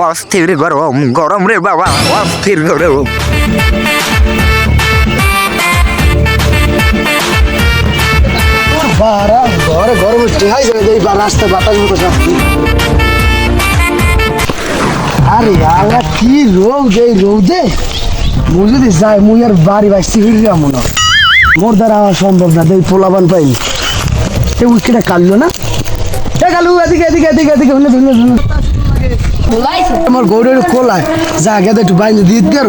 অস্থির গরম গরম রে বাবা অস্থির গরম। বারা ঘরে গরম টেহাই যাবে এই রাস্তা বাতাস মতো শাস্তি। আরে আলা কি রোদ এই রোদে মুই যদি যাই মুই আর বাড়ি বাঁচতে ফিরে যাব না, মোর দ্বারা আমার সম্ভব না। দেই পোলাবান পাইনি এ উইকেটটা কাটলো না, এ কালু এদিকে এদিকে এদিকে এদিকে শুনে শুনে শুনে আমার গৌরের কোলায় যা গেদে একটু বাইরে দিয়ে গেল।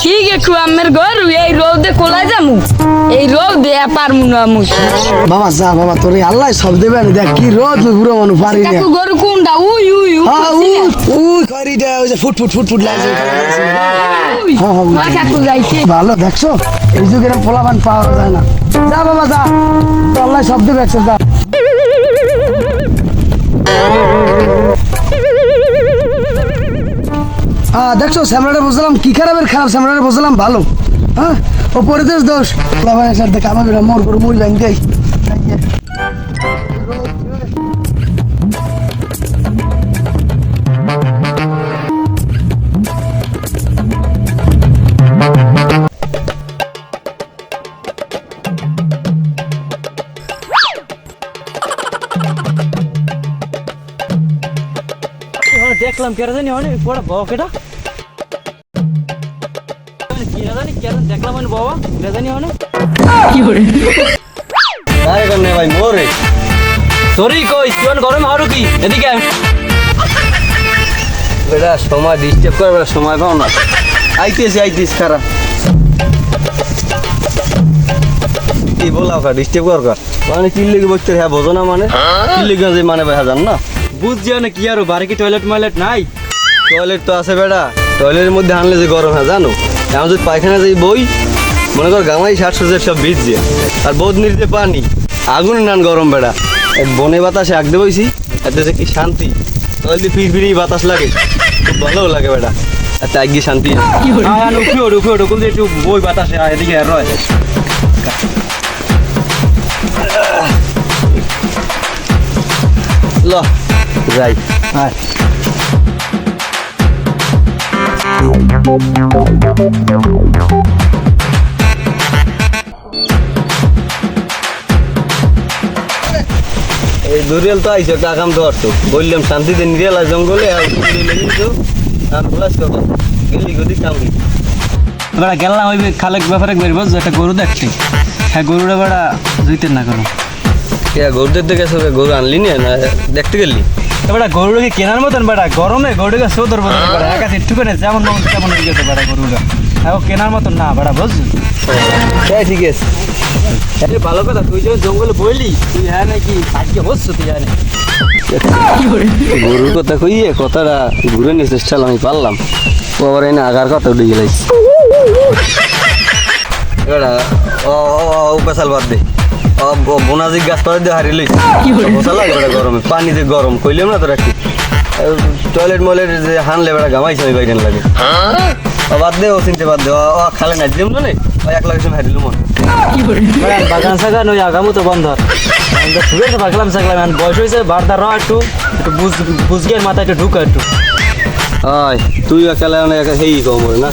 ঠিক একটু আমের ঘর এই রোদে কোলায় যামু, এই রোদে পারমু না মুই। বাবা যা বাবা তোর আল্লাহ সব দেবে না, দেখ কি রোদ মুই পুরো মানুষ পারি না। গরু কোনটা? উই উই হ্যাঁ উই করিটা ওই যে ফুট ফুট ফুট ফুট লাগছে। হ্যাঁ হ্যাঁ কাকু যাইছে ভালো দেখছো এই যুগে এরকম পোলাপান পাওয়া যায় না। যা বাবা যা তো আল্লাহ সব দেবে একশো যা। হ্যাঁ দেখছো স্যামরাটা বুঝলাম কি খারাপের খারাপ, স্যামরাটা বুঝলাম ভালো। হ্যাঁ ও পরিদেশ দোষ পোলাপানের সাথে কামাবে না, মোর করে মুই ব্যাংক দেই। দেখলাম কেরা জানি অনেক বড় বাবা কেটা জানি কেরা দেখলাম আমি বাবা কেরা জানি অনেক কি করে আরে কেন ভাই মোরে তোরই কই তুই গরম আরো কি এদিকে বেটা সময় ডিস্টার্ব করে বেটা সময় পাও না। আইতিস খারাপ কি বলা ওকা ডিস্টার্ব কর মানে কি লেগে বসতে হ্যাঁ বোঝো না মানে কি লেগে যে মানে ভাই জান না বুঝছি না কি আর বাড়ি কি টয়লেট ময়লেট নাই? টয়লেট তো আছে বেটা, টয়লেটের মধ্যে আনলে যে গরম হয় জানো। এখন যদি পায়খানা যাই বই মনে কর গামাই 60 সব ভিজছে আর বোধ নিতে পানি আগুন নান গরম বেড়া বনে বাতাসে আঁকতে বইছি এতে যে কি শান্তি, টয়লেট ফিরি বাতাস লাগে খুব ভালো লাগে বেটা, এত আগে শান্তি উঠিও একটু বই বাতাসে এদিকে রয় ল যাই হ্যাঁ এই দুরিয়াল তো আইসো একটা কাম ধরতো বললাম শান্তিতে নিরিয়াল আর জঙ্গলে আর কিন্তু আর বলাস কথা গেলি গদি কামড়ি বেড়া গেলাম ওই খালেক ব্যাপারে বের বুঝছো একটা গরু দেখতে, হ্যাঁ গরুটা বেড়া জুইতেন না কোনো গরু দেখতে গেছো গরু আনলি না দেখতে গেলি বেটা গরুটাকে কেনার মতন বেটা গরমে গরুটাকে সৌদর মতন বেটা একা একটুখানে যেমন তেমন হয়ে গেছে বেটা গরুটা এখন কেনার মতন না বেটা বুঝছো হ্যাঁ ঠিক আছে ভালো কথা তুই যখন জঙ্গলে বইলি তুই হ্যাঁ নাকি আজকে বসছো তুই জানি গরুর কথা কইয়ে কথাটা ঘুরে নিয়ে চেষ্টা আমি পারলাম ও আবার এনে আগার কথা উঠে গেলাইছি বেটা ও পেশাল বাদ দে বোনাজি গাছ পাড়ে দিয়ে হারিয়ে লইছি মশা লাগে বেটা গরমে পানি যে গরম কইলাম না তোরা কি টয়লেট ময়লেট যে হানলে বেটা গামাইছে আমি বাইরেন লাগে বাদ দে ও চিনতে বাদ দে ও খালে না দিম না ওই 1 লাখ সময় হারিল মন বাগান সাগান ওই আগামু তো বন্ধ শুয়ে তো পাকলাম সাকলাম বয়স হয়েছে বারদার র একটু বুঝগে মাথায় একটু ঢুকা একটু হয় তুই একালে অনেক হেই কমরে না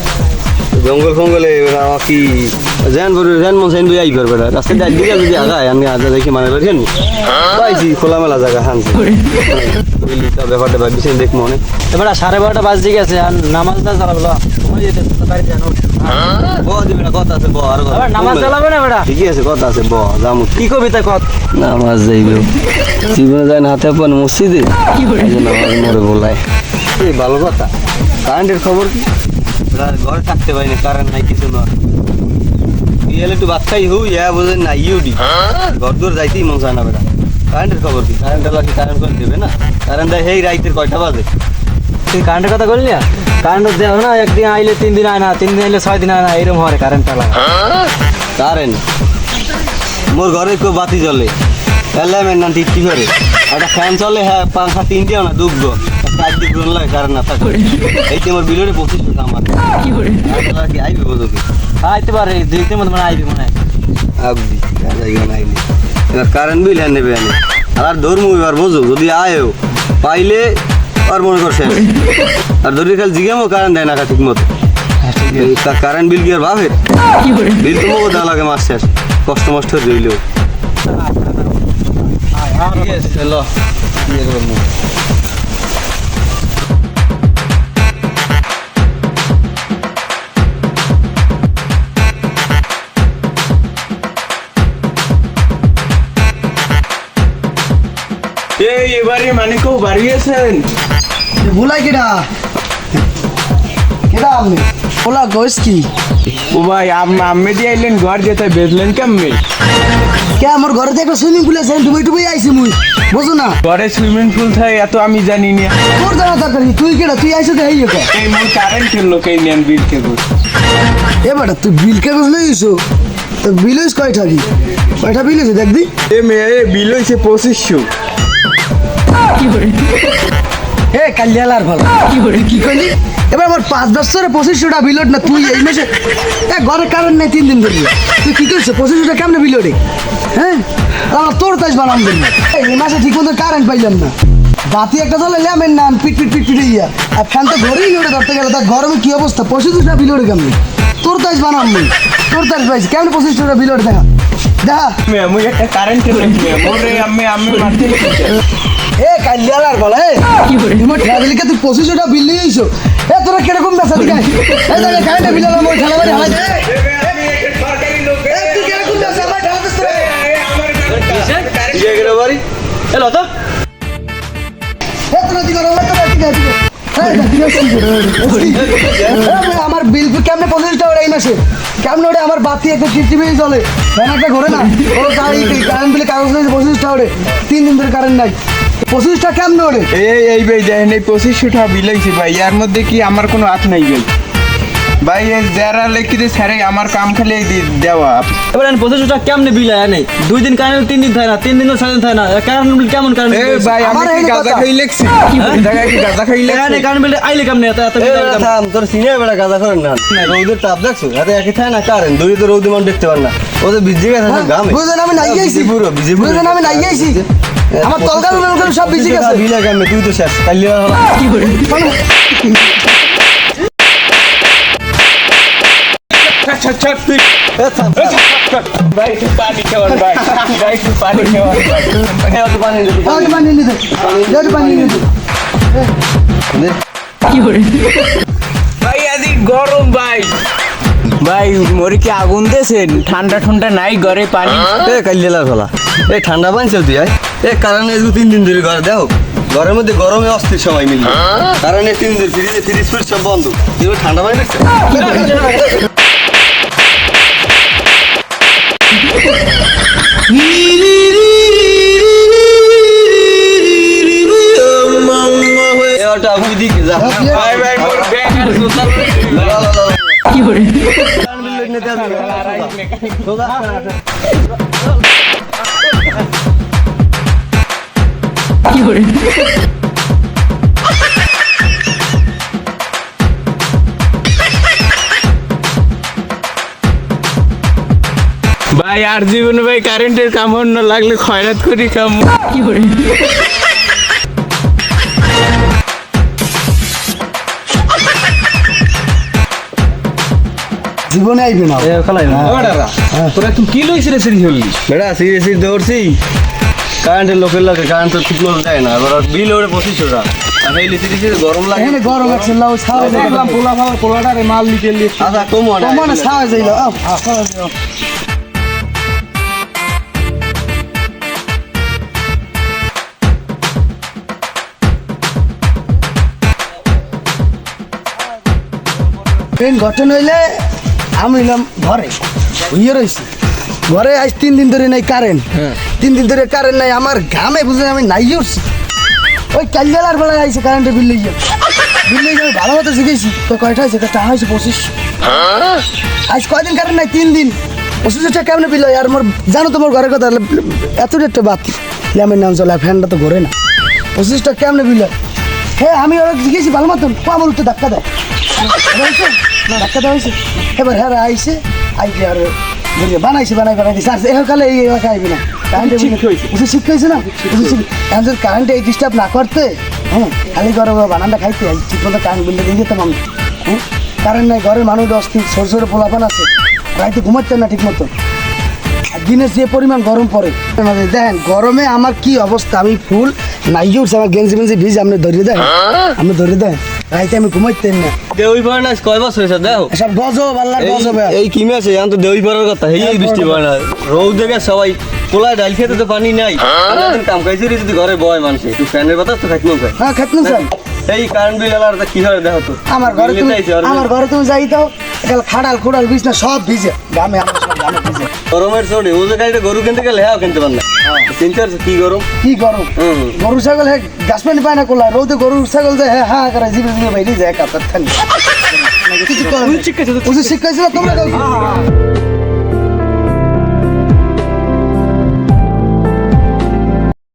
জঙ্গল ফঙ্গলে আমার কি জ্যান মন সেন আই পারবে রাস্তায় যাই দিকে যদি আগায় আমি আজ দেখি মানে বেরিয়ে নি পাইছি খোলামেলা জায়গা হানছি বুঝলি তো ব্যাপারটা ভাবছি দেখ মনে এবার 12:30 বাজে গেছে আর নামাজটা চালাবো তোমার যেতে বাড়িতে জানো দিবি না কথা আছে আর নামাজ চালাবে না বেটা ঠিকই আছে কথা আছে যামু কি কবিতা কত নামাজ যাইবে জীবনে যায় না হাতে পান মসজিদে কি করে নামাজ মরে বলায় এই ভালো কথা কারেন্টের খবর কি ঘরে থাকতে পারি না কারেন্ট নাই কিছু না এলে একটু ভাত খাই হু ইয়া বোঝেন না ইউডি ঘর দূর যাইতেই মন চায় না বেটা কারেন্টের খবর কি কারেন্ট লাগে কারেন্ট করে দেবে না কারেন্ট দেয় হেই রাইতের কয়টা বাজে তুই কারেন্টের কথা বললি না কারেন্ট দেও না একদিন আইলে 3 দিন আয় না 3 দিন আইলে 6 দিন আয় না এরকম হয় কারেন্টটা লাগে কারেন্ট মোর ঘরে কেউ বাতি জ্বলে এলামের না ঠিক কি করে একটা ফ্যান চলে হ্যাঁ পাখা 3টিও না ডুববো একদিন ড্রোন লাগে কারেন্ট না থাকে এই তোমার বিলরে 25 আমার কি করে কি আইবে বোঝো কি আইতে পারে 2 দিনের মধ্যে মানে আইবে মনে হয় আবদি জায়গা নাইলে এবার কারেন্ট বিল নেবে আর ধর্ম এবার বোঝো যদি আয়ও পাইলে আর মনে করছে আর ধরে খেল জিগামো কারেন্ট দেয় না ঠিক মতো কারেন্ট বিল কি আর ভাবের বিল তো মগো দেওয়া লাগে মাস শেষ কষ্ট মষ্ট রইলেও চলো ইয়ে করবো এবারে মানে কেউ বাড়িয়েছেন ভুলাই কেডা কেডা আপনি ওলা গোস কি ও ভাই আম্মে দিয়ে আইলেন ঘর যেতে বেচলেন কেমনি কে আমার ঘরে থেকে সুইমিং পুল আছে ডুবে ডুবে আইছি মুই বুঝো না ঘরে সুইমিং পুল থাকে এত আমি জানি না তোর জানা দরকার কি তুই কেডা তুই আইছো কে এই কে এই মন কারেন্টের লোকেই নেন বিল কেবল এ বেটা তুই বিল কাগজ লইছো তো বিল হইছ কয়টা কি কয়টা বিল হইছে দেখ দি এ মেয়ে বিল হইছে 2500 এ কালিয়ালার ভালো কি কইলি এবার আমার 5 বছরে 2500টা বিলট না তুই এই মাসে এ ঘরে কারেন্ট নাই 3 দিন ধরে তুই কি করছিস 2500টা কেমনে বিলটে হ্যাঁ আমার তোর তাই বানাম দিন এই মাসে ঠিক মতো কারেন্ট পাইলাম না বাতি একটা জ্বলে ল্যামের নাম পিট পিট পিট পিট ইয়া আর ফ্যান তো ঘরেই ওটা ধরতে গেলে তার গরমে কি অবস্থা 2500টা বিলটে কেমনে তোর তাই বানাম দিন তোর তাই পাইছি কেমনে 2500টা বিলট দেখা দেখা মেয়ে মুই একটা কারেন্টের লোক মেয়ে মোরে আম্মে মারতে এ কালিয়ালার বলে তুমি ট্রাভেলিকে তুই 2500টা বিল নিয়ে আইছো এ তোরা কিরকম বেচা দিকে এই দেখে কারেন্টে বিল আলাম ওই ঠেলা বাড়ি হালাই দে সরকারি লোক এ তুই কিরকম বেচা আমার ঠেলা দিস রে ইয়ে গেল বাড়ি এলো তো এ তোরা দিকে রোলা তো বাকি দে দিকে আমার বিল কেমনে 25টা ওরে এই মাসে কেমনে ওরে আমার বাতি একটা টিভি চলে ফ্যান একটা ঘরে না ও কারেন্ট বিলে কাগজ লইছে 25টা ওরে 3 দিন ধরে কারেন্ট নাই 25টা কেমনে ওরে এই ভাই দেখেন এই 2500 বিল হইছে ভাই এর মধ্যে কি আমার কোনো হাত নাই ভাই এই যারা লেখিতে স্যারে আমার কাম খালি দেওয়া এবার 2500 টাকা কেমনে বিল আয় নাই 2 দিন কারেন্ট 3 দিন থাকে না 3 দিনও 7 দিন থাকে না কারেন্ট বিল কেমন কারেন্ট এ ভাই আমি আমার কি এই গাঁজা কথা। খাই লেখছি জায়গায় কি গাঁজা খাই লেখছি কারেন্ট বিল আইলে কেমনে এত এত বিল আইলে থাম তোর সিনিয়র বেটা গাজা করেন না রৌদের তাপ দেখছো এত একই থাকে না কারেন্ট দুই তো রৌদি মান দেখতে পার না ওদের ভিজে গেছে গামে বুঝলেন আমি নাই আইছি পুরো ভিজে পুরো বুঝলেন আমি নাই আইছি আমার তলকাল মেলকাল সব বিজি গেছে বিল কেমনে তুই তো শেষ কালি ছাড় তুই ভাই একটু পানি খাওয়ার ভাই ভাই একটু পানি খাওয়ার ভাই পানি পানি নিতে যদি পানি নিতে ভাই আদি গরম ভাই ভাই মরে কি আগুন দিয়েছেন ঠান্ডা ঠান্ডা নাই ঘরে পানি এ কালিয়ালার ফলা এই ঠান্ডা পানি তুই আয় এ কারণে 3 দিন ধরে ঘরে দেখো ঘরের মধ্যে গরমে অস্থির সময় মিলবে কারণে 3 দিন ধরে ফ্রিজ সব বন্ধ তুই ঠান্ডা পানি দেখছিস এবারটা আমি দিকে যা ভাই ভাই মোর ব্যাগ আর জুতা ভাই আর জীবনে ভাই কারেন্টের কাম অন্য লাগলে খয়রাত করি কাম জীবনে আইবে না তোরা তুই কি লইছিস রে সিরিজ হলি বেটা সিরিয়াসলি দৌড়ছি কারেন্টের লোকের লাগে কারেন্ট তো ঠিক মতো দেয় না এবার বিল ওরে 2500 টাকা আর এই লিসিরিসে গরম লাগে এখানে গরম আছে লাউ ছাও দেখলাম পোলাটারে মাল নিতে লিয়ে আচ্ছা কমন মানে ছাও যাইলো মেন ঘটনা হইলে আমি হইলাম ঘরে হইয়ে রয়েছি ঘরে আজ 3 দিন ধরে নাই কারেন্ট 3 দিন ধরে কারেন্ট নাই আমার ঘামে বুঝে আমি নাই উঠছি ওই কালিয়ালার বেলায় আইছে কারেন্টের বিল লইয়া বিল লইয়া আমি ভালো মতো শিখেছি তো কয়টা হয়েছে টাকা হয়েছে 25 আজ কয়দিন কারেন্ট নাই 3 দিন 25 টাকা কেমনে বিল হয় আর মোর জানো তোমার ঘরের কথা এত একটা বাতি ল্যামের নাম চলে ফ্যানটা তো ঘরে না 25 টাকা কেমনে বিল হয় হ্যাঁ আমি ওরা শিখেছি ভালো মতন পাবল উঠতে ধাক্কা দেয় ধাক্কা দেওয়া হয়েছে এবার হ্যাঁ আইসে আইসে আর বানাইছে বানাইছে আর এখানে এই এলাকা আইবে না কারেন্ট শিক্ষা হয়েছে না কারেন্ট এই ডিস্টার্ব না করতে হ্যাঁ খালি গরম বানানটা খাইতে হয় ঠিক মতো কারেন্ট বিলটা দিয়ে যেতাম আমি হ্যাঁ কারেন্ট নাই ঘরের মানুষ অস্থির ছোট ছোট পোলাপান আছে রাইতে ঘুমাচ্ছে না ঠিক মতো আর দিনে যে পরিমাণ গরম পড়ে দেখেন গরমে আমার কি অবস্থা আমি ফুল নাইজে উঠছে আমার গেঞ্জি মেঞ্জি ভিজ আপনি ধরিয়ে দেন আপনি ধরিয়ে দেন রাইতে আমি ঘুমাইতেন না দেউই পড়ে না কয় বছর হয়েছে দেখো সব গজব আল্লাহর গজব এই কিমে আছে এখন তো দেউই পড়ার কথা এই বৃষ্টি পড়ে না রোদ দেখে সবাই পোলায় ডাল খেতে তো পানি নাই কাম খাইছে যদি ঘরে বয় মানুষ একটু ফ্যানের বাতাস তো খাইতে পায় হ্যাঁ খেতেন স্যার এই কারেন্ট বিল আলার কি হয় দেখো তো আমার ঘরে তুমি যাই তো একাল খাড়াল খুড়াল বিছনা সব ভিজে গামে আমার সব গামে ভিজে গরমের চড়ে ও যে গাড়িটা গরু কিনতে গেলে হ্যাঁ কিনতে পার না চিন্তা করছো কি গরম কি গরম গরু ছাগল হ্যাঁ গাছ পানি পায় না কোলা রোদে গরু ছাগল যায় হ্যাঁ হ্যাঁ করে জিবে জিবে বাইরে যায় কাতার থানি কিছু শিক্ষা ছিল তোমরা